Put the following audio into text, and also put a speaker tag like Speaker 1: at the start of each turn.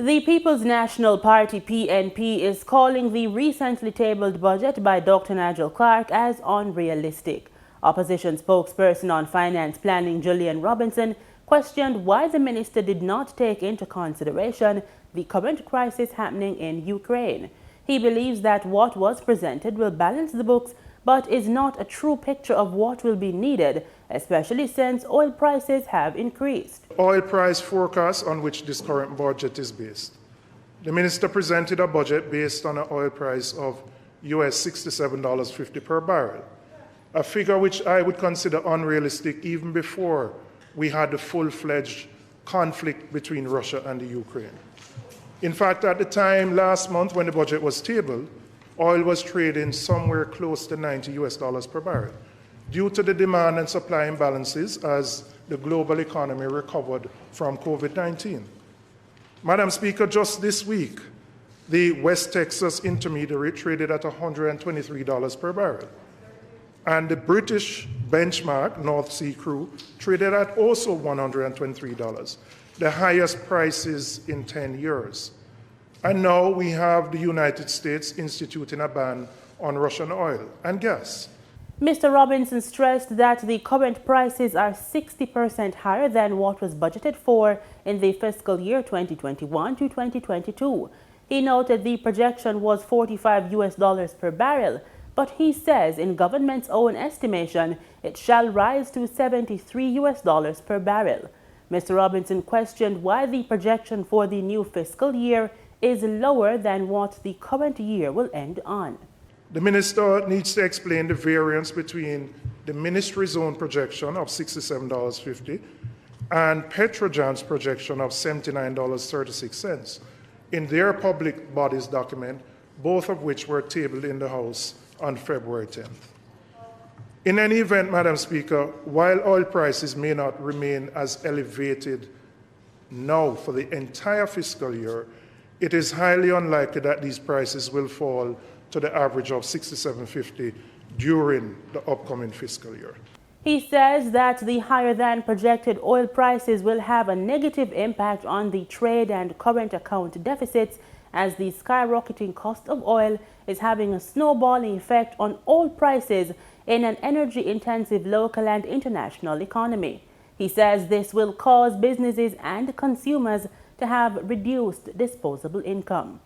Speaker 1: The People's National Party PNP is calling the recently tabled budget by Dr. Nigel Clark as unrealistic. Opposition spokesperson on finance planning Julian Robinson questioned why the minister did not take into consideration the current crisis happening in Ukraine. He believes that what was presented will balance the books but is not a true picture of what will be needed, especially since oil prices have increased.
Speaker 2: Oil price forecast on which this current budget is based. The minister presented a budget based on an oil price of US $67.50 per barrel, a figure which I would consider unrealistic even before we had the full-fledged conflict between Russia and the Ukraine. In fact, at the time last month when the budget was tabled, oil was trading somewhere close to $90 per barrel due to the demand and supply imbalances as the global economy recovered from COVID-19. Madam Speaker, just this week, the West Texas Intermediary traded at $123 per barrel, and the British benchmark North Sea Crude traded at also $123, the highest prices in 10 years. And now we have the United States instituting a ban on Russian oil and gas.
Speaker 1: Mr. Robinson stressed that the current prices are 60% higher than what was budgeted for in the fiscal year 2021 to 2022. He noted the projection was $45 per barrel, but he says in government's own estimation, it shall rise to $73 per barrel. Mr. Robinson questioned why the projection for the new fiscal year is lower than what the current year will end on.
Speaker 2: The minister needs to explain the variance between the ministry's own projection of $67.50 and Petrojam's projection of $79.36 in their public body's document, both of which were tabled in the House on February 10th. In any event, Madam Speaker, while oil prices may not remain as elevated now for the entire fiscal year, it is highly unlikely that these prices will fall to the average of $67.50 during the upcoming fiscal year.
Speaker 1: He says that the higher than projected oil prices will have a negative impact on the trade and current account deficits, as the skyrocketing cost of oil is having a snowballing effect on all prices in an energy-intensive local and international economy. He says this will cause businesses and consumers to have reduced disposable income.